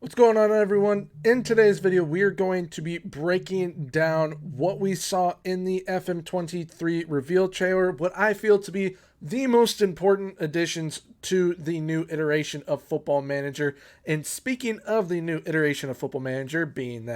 What's going on, everyone? In today's video, we are going to be breaking down what we saw in the FM23 reveal trailer, what I feel to be the most important additions to the new iteration of Football Manager. And speaking of the new iteration of Football Manager, being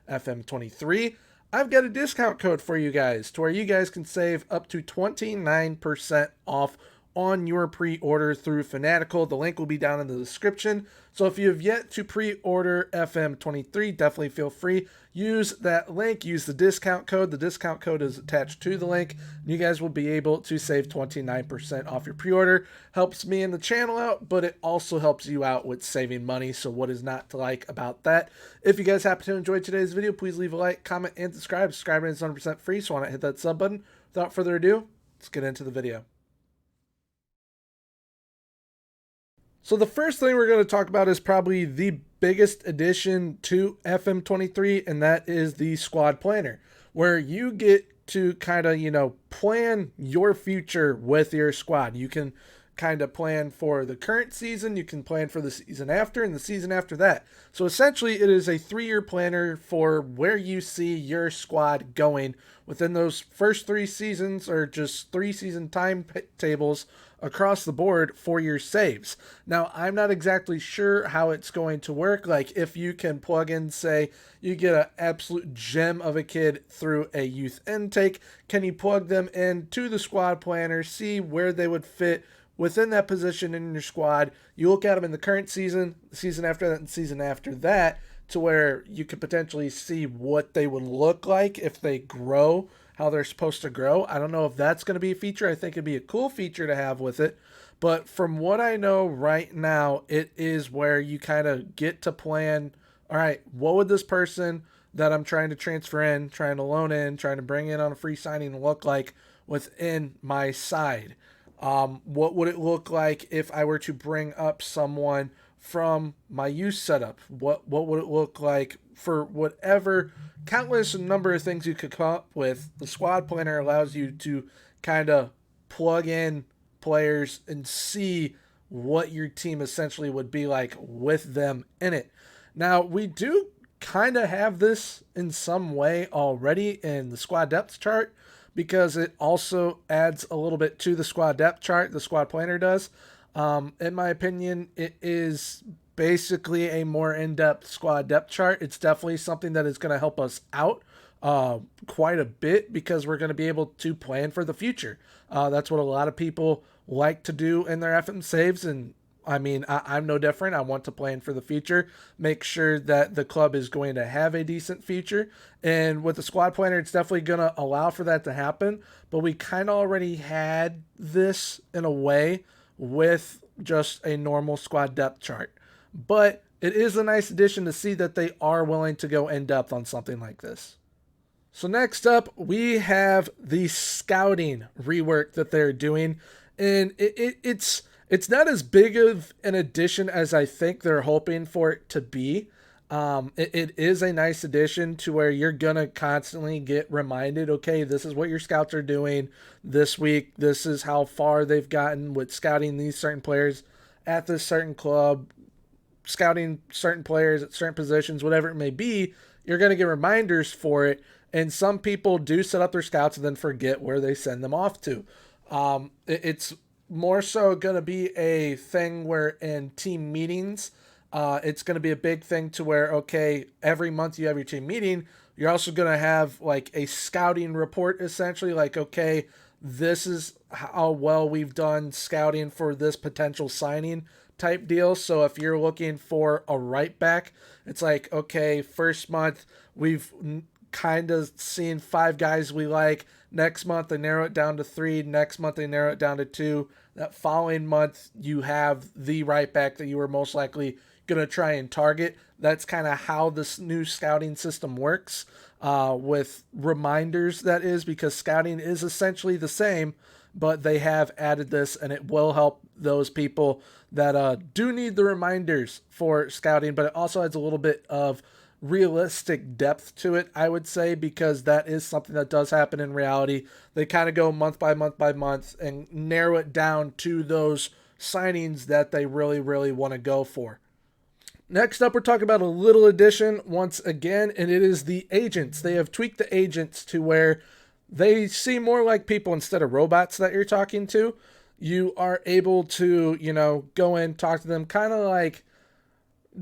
FM23, I've got a discount code for you guys to where you guys can save up to 29% off on your pre-order through Fanatical. The link will be down in the description. So if you have yet to pre-order FM23, definitely feel free. Use that link, use the discount code. The discount code is attached to the link. You guys will be able to save 29% off your pre-order. Helps me and the channel out, but it also helps you out with saving money. So what is not to like about that? If you guys happen to enjoy today's video, please leave a like, comment, and subscribe. Subscribing is 100% free, so why not hit that sub button? Without further ado, let's get into the video. So the first thing we're going to talk about is probably the biggest addition to FM23, and that is the squad planner, where you get to kind of, plan your future with your squad. You can kind of plan for the current season, you can plan for the season after, and the season after that. So essentially, it is a 3-year planner for where you see your squad going within those first 3 seasons, or just 3 season timetables across the board for your saves. Now, I'm not exactly sure how it's going to work. Like, if you can plug in, say, you get an absolute gem of a kid through a youth intake, can you plug them into the squad planner, see where they would fit within that position in your squad? You look at them in the current season, the season after that, and season after that, to where you could potentially see what they would look like if they grow how they're supposed to grow. I don't know if that's going to be a feature. I think it'd be a cool feature to have with it. But from what I know right now, it is where you kind of get to plan, all right, what would this person that I'm trying to transfer in, trying to loan in, trying to bring in on a free signing look like within my side? What would it look like if I were to bring up someone from my youth setup? What would it look like for whatever countless number of things you could come up with? The squad planner allows you to kind of plug in players and see what your team essentially would be like with them in it. Now, we do kind of have this in some way already in the squad depth chart, because it also adds a little bit to the squad depth chart, the squad planner does. In my opinion, it is basically a more in-depth squad depth chart. It's definitely something that is going to help us out quite a bit, because we're going to be able to plan for the future. That's what a lot of people like to do in their FM saves, and I mean, I'm no different. I want to plan for the future, make sure that the club is going to have a decent future. And with the squad planner, it's definitely going to allow for that to happen. But we kind of already had this in a way with just a normal squad depth chart. But it is a nice addition to see that they are willing to go in depth on something like this. So next up, we have the scouting rework that they're doing. And it's not as big of an addition as I think they're hoping for it to be. It is a nice addition to where you're going to constantly get reminded, okay, this is what your scouts are doing this week. This is how far they've gotten with scouting these certain players at this certain club, scouting certain players at certain positions, whatever it may be. You're going to get reminders for it. And some people do set up their scouts and then forget where they send them off to. It's more so going to be a thing where in team meetings, it's going to be a big thing to where, okay, every month you have your team meeting. You're also going to have like a scouting report, essentially, like, okay, this is how well we've done scouting for this potential signing type deal. So if you're looking for a right back, it's like, okay, first month we've kind of seen 5 guys we like. Next month they narrow it down to 3. Next month they narrow it down to 2. That following month you have the right back that you were most likely going to try and target. That's kind of how this new scouting system works, with reminders, that is, because scouting is essentially the same, but they have added this, and it will help those people that do need the reminders for scouting. But it also adds a little bit of realistic depth to it, I would say, because that is something that does happen in reality. They kind of go month by month by month and narrow it down to those signings that they really, really want to go for. Next up, we're talking about a little addition once again, and it is the agents. They have tweaked the agents to where they seem more like people instead of robots that you're talking to. You are able to, go in, talk to them, kind of like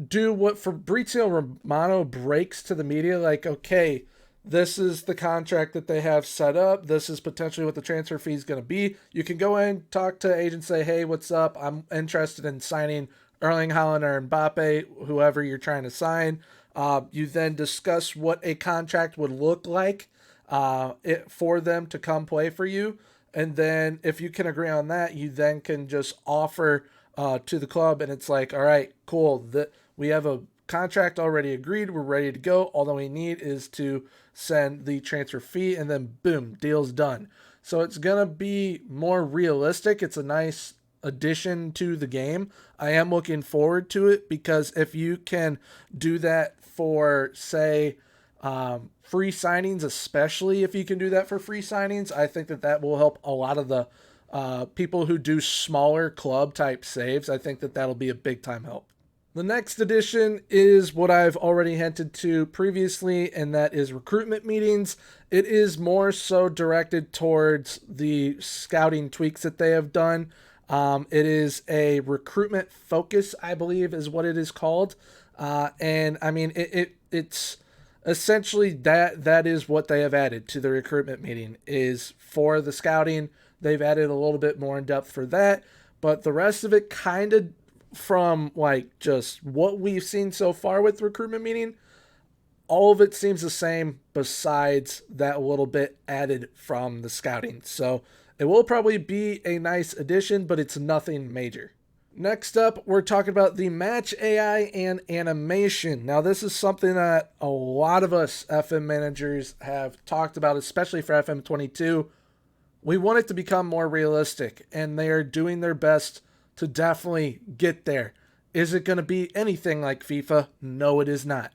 do what Fabrizio Romano breaks to the media, like, okay, this is the contract that they have set up. This is potentially what the transfer fee is going to be. You can go in, talk to agents, say, hey, what's up? I'm interested in signing Erling Haaland or Mbappe, whoever you're trying to sign. You then discuss what a contract would look like for them to come play for you. And then if you can agree on that, you then can just offer to the club. And it's like, all right, cool. We have a contract already agreed. We're ready to go. All that we need is to send the transfer fee, and then boom, deal's done. So it's going to be more realistic. It's a nice addition to the game. I am looking forward to it because if you can do that for, say, free signings, especially if you can do that for free signings, I think that will help a lot of the people who do smaller club type saves. I think that'll be a big time help. The next edition is what I've already hinted to previously, and that is recruitment meetings. It is more so directed towards the scouting tweaks that they have done. It is a recruitment focus, I believe, is what it is called. And I mean, it's essentially that is what they have added to the recruitment meeting is for the scouting. They've added a little bit more in depth for that, but the rest of it kind of from like just what we've seen so far with recruitment meeting, all of it seems the same besides that little bit added from the scouting. So it will probably be a nice addition, but it's nothing major. Next up, we're talking about the match AI and animation. Now, this is something that a lot of us FM managers have talked about, especially for FM22. We want it to become more realistic, and they are doing their best to definitely get there. Is it going to be anything like FIFA? No, it is not.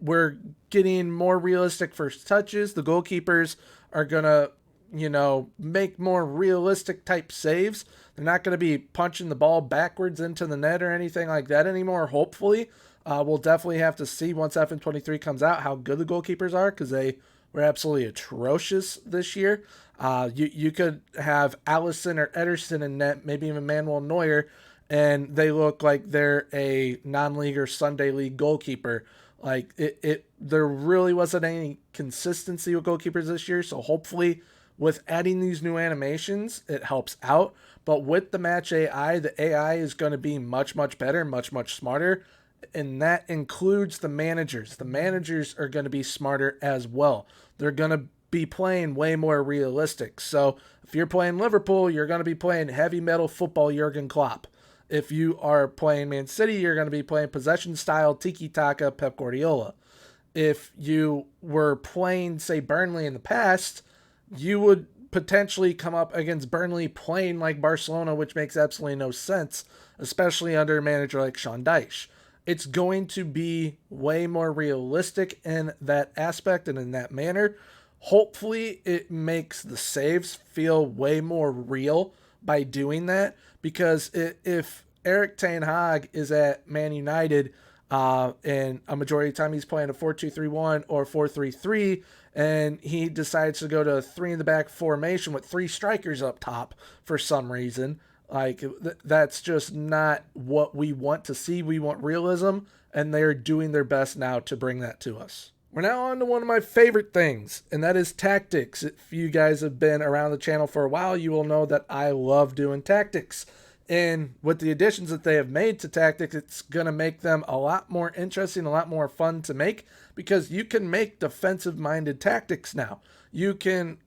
We're getting more realistic first touches. The goalkeepers are going to, make more realistic type saves. They're not going to be punching the ball backwards into the net or anything like that anymore, hopefully. We'll definitely have to see once FM23 comes out how good the goalkeepers are because they were absolutely atrocious this year. You could have Allison or Ederson in net, maybe even Manuel Neuer, and they look like they're a non-league or Sunday league goalkeeper. Like there really wasn't any consistency with goalkeepers this year. So hopefully with adding these new animations, it helps out. But with the match AI, the AI is going to be much, much better, much, much smarter. And that includes the managers. The managers are going to be smarter as well. They're going to be playing way more realistic. So if you're playing Liverpool, you're going to be playing heavy metal football Jurgen Klopp. If you are playing Man City, you're going to be playing possession style tiki-taka Pep Guardiola. If you were playing, say, Burnley in the past, you would potentially come up against Burnley playing like Barcelona, which makes absolutely no sense, especially under a manager like Sean Dyche. It's going to be way more realistic in that aspect and in that manner. Hopefully, it makes the saves feel way more real by doing that, because if Eric Ten Hag is at Man United and a majority of the time he's playing a 4-2-3-1 or 4-3-3, and he decides to go to a 3-in-the-back formation with 3 strikers up top for some reason, like that's just not what we want to see. We want realism, and they're doing their best now to bring that to us. We're now on to one of my favorite things, and that is tactics. If you guys have been around the channel for a while, you will know that I love doing tactics. And with the additions that they have made to tactics, it's going to make them a lot more interesting, a lot more fun to make, because you can make defensive-minded tactics now. You can,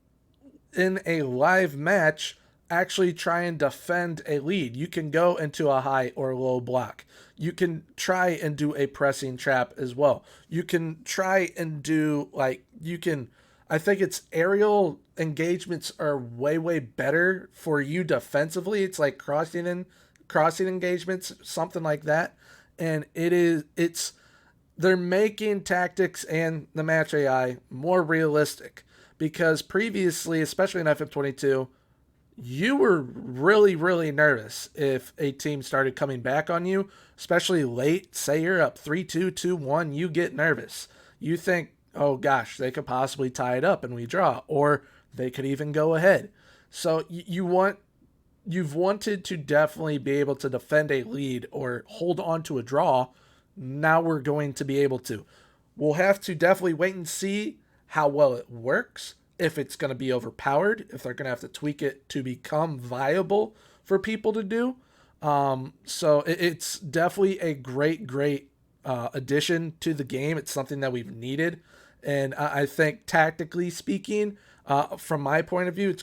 in a live match, actually try and defend a lead. You can go into a high or low block. You can try and do a pressing trap as well. You can try and do I think it's aerial engagements are way, way better for you defensively. It's like crossing engagements, something like that. And they're making tactics and the match AI more realistic, because previously, especially in FM22, you were really, really nervous if a team started coming back on you, especially late. Say you're up 3-2, 2-1, you get nervous. You think, oh gosh, they could possibly tie it up and we draw, or they could even go ahead. So you've wanted to definitely be able to defend a lead or hold on to a draw. Now we're going to be able to. We'll have to definitely wait and see how well it works, if it's going to be overpowered, if they're going to have to tweak it to become viable for people to do. So it's definitely a great addition to the game. It's something that we've needed. And I think tactically speaking, from my point of view, it's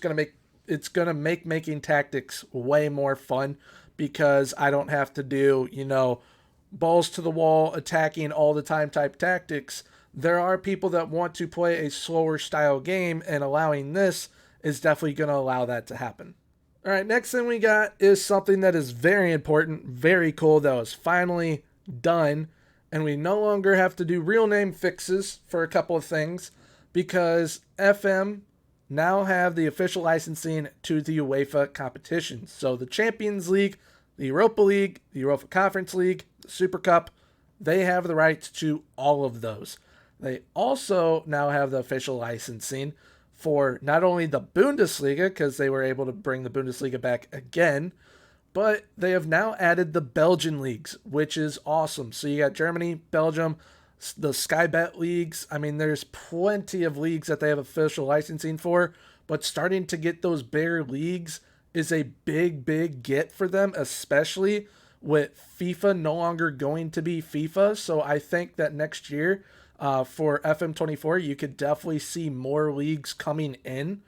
gonna make making tactics way more fun because I don't have to do, balls to the wall, attacking all the time type tactics. There are people that want to play a slower style game, and allowing this is definitely going to allow that to happen. All right, next thing we got is something that is very important, very cool, that was finally done, and we no longer have to do real name fixes for a couple of things because FM now have the official licensing to the UEFA competitions. So the Champions League, the Europa League, the Europa Conference League, the Super Cup, they have the rights to all of those. They also now have the official licensing for not only the Bundesliga, because they were able to bring the Bundesliga back again, but they have now added the Belgian leagues, which is awesome. So you got Germany, Belgium, the Sky Bet leagues. I mean, there's plenty of leagues that they have official licensing for, but starting to get those bigger leagues is a big get for them, especially with FIFA no longer going to be FIFA. So I think that next year for FM24, you could definitely see more leagues coming in.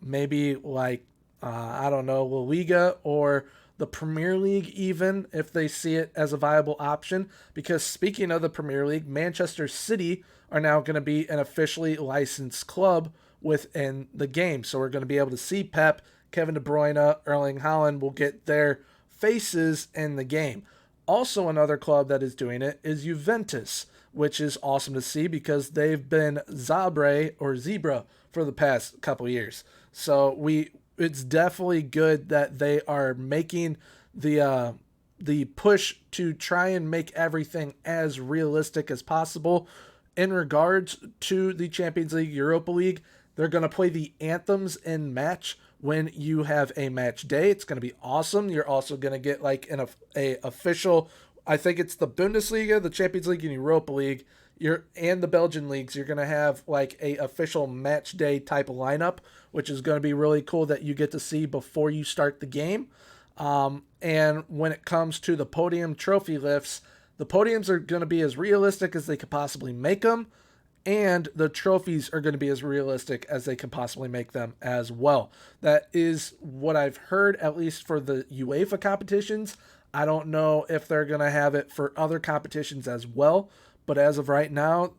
Maybe like, I don't know, La Liga or the Premier League, even if they see it as a viable option. Because speaking of the Premier League, Manchester City are now going to be an officially licensed club within the game. So we're going to be able to see Pep, Kevin De Bruyne, Erling Haaland will get their faces in the game. Also, another club that is doing it is Juventus, which is awesome to see because they've been Zebra for the past couple years. So it's definitely good that they are making the push to try and make everything as realistic as possible. In regards to the Champions League, Europa League, they're going to play the anthems in match when you have a match day. It's going to be awesome. You're also going to get like a official, I think it's the Bundesliga, the Champions League, and Europa League, and the Belgian leagues. You're going to have like a official match day type of lineup, which is going to be really cool that you get to see before you start the game. And when it comes to the podium trophy lifts, the podiums are going to be as realistic as they could possibly make them, and the trophies are going to be as realistic as they can possibly make them as well. That is what I've heard, at least for the UEFA competitions. I don't know if they're going to have it for other competitions as well, but as of right now,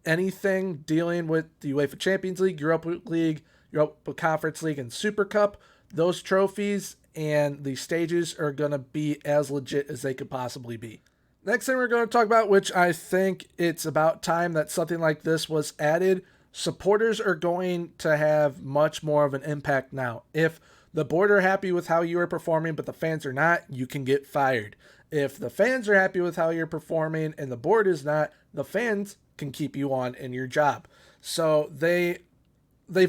anything dealing with the UEFA Champions League, Europa League, Europa Conference League, and Super Cup, those trophies and the stages are going to be as legit as they could possibly be. Next thing we're going to talk about, which I think it's about time that something like this was added, supporters are going to have much more of an impact now. If the board are happy with how you are performing, but the fans are not, you can get fired. If the fans are happy with how you're performing and the board is not, the fans can keep you on in your job. So they've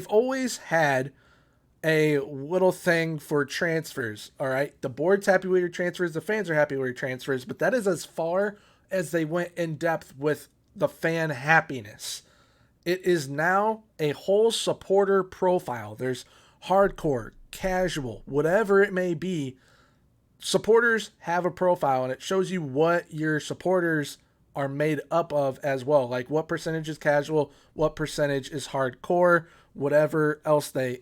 always had a little thing for transfers, all right? The board's happy with your transfers, the fans are happy with your transfers, but that is as far as they went in depth with the fan happiness. It is now a whole supporter profile. There's hardcore, casual, whatever it may be. Supporters have a profile, and it shows you what your supporters are made up of as well. Like what percentage is casual, what percentage is hardcore, whatever else they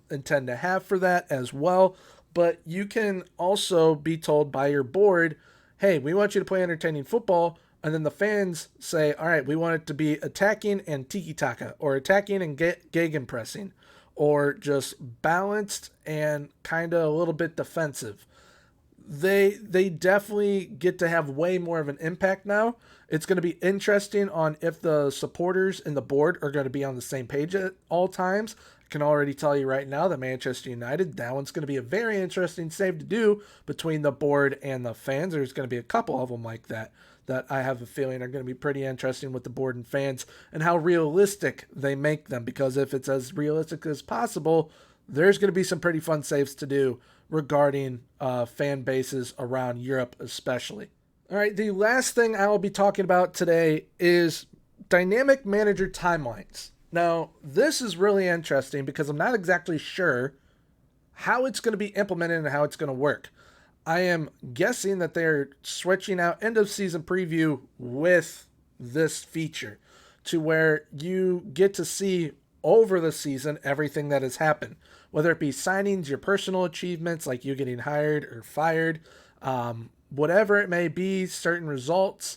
intend to have for that as well. But you can also be told by your board, hey, we want you to play entertaining football. And then the fans say, all right, we want it to be attacking and tiki-taka, or attacking and gegenpressing, or just balanced and kind of a little bit defensive. They definitely get to have way more of an impact now. It's going to be interesting on if the supporters and the board are going to be on the same page at all times, can already tell you right now that Manchester United, that one's going to be a very interesting save to do between the board and the fans. There's going to be a couple of them like that I have a feeling are going to be pretty interesting with the board and fans and how realistic they make them, because if it's as realistic as possible, there's going to be some pretty fun saves to do regarding fan bases around Europe especially. All right, the last thing I will be talking about today is dynamic manager timelines. Now, this is really interesting because I'm not exactly sure how it's going to be implemented and how it's going to work. I am guessing that they're switching out end of season preview with this feature to where you get to see over the season everything that has happened, whether it be signings, your personal achievements, like you getting hired or fired, whatever it may be, certain results.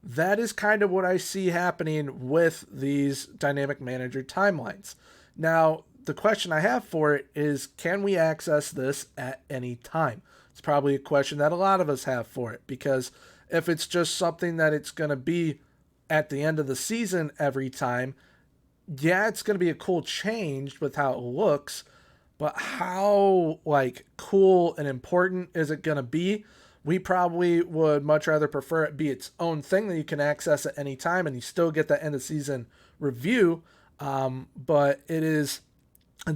That is kind of what I see happening with these dynamic manager timelines. Now, the question I have for it is, can we access this at any time? It's probably a question that a lot of us have for it, because if it's just something that it's going to be at the end of the season every time, yeah, it's going to be a cool change with how it looks, but how cool and important is it going to be? We probably would much rather prefer it be its own thing that you can access at any time and you still get that end of season review. But it's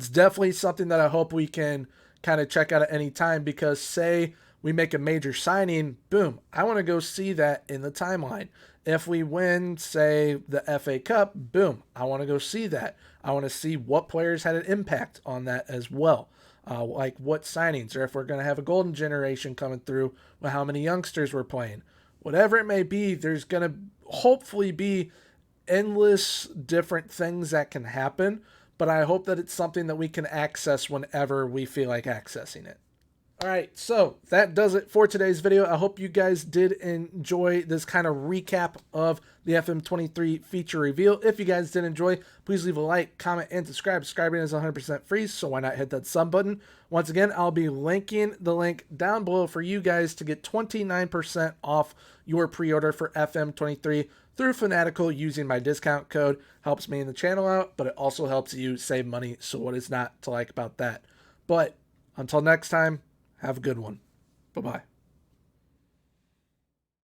definitely something that I hope we can kind of check out at any time, because say we make a major signing, boom, I want to go see that in the timeline. If we win, say, the FA Cup, boom, I want to go see that. I want to see what players had an impact on that as well. Like what signings, or if we're going to have a golden generation coming through, well, how many youngsters we're playing. Whatever it may be, there's going to hopefully be endless different things that can happen, but I hope that it's something that we can access whenever we feel like accessing it. All right, so that does it for today's video. I hope you guys did enjoy this kind of recap of the FM23 feature reveal. If you guys did enjoy, please leave a like, comment, and subscribe. Subscribing is 100% free, so why not hit that sub button? Once again, I'll be linking the link down below for you guys to get 29% off your pre-order for FM23 through Fanatical using my discount code. Helps me in the channel out, but it also helps you save money, so what is not to like about that? But until next time, have a good one. Bye-bye.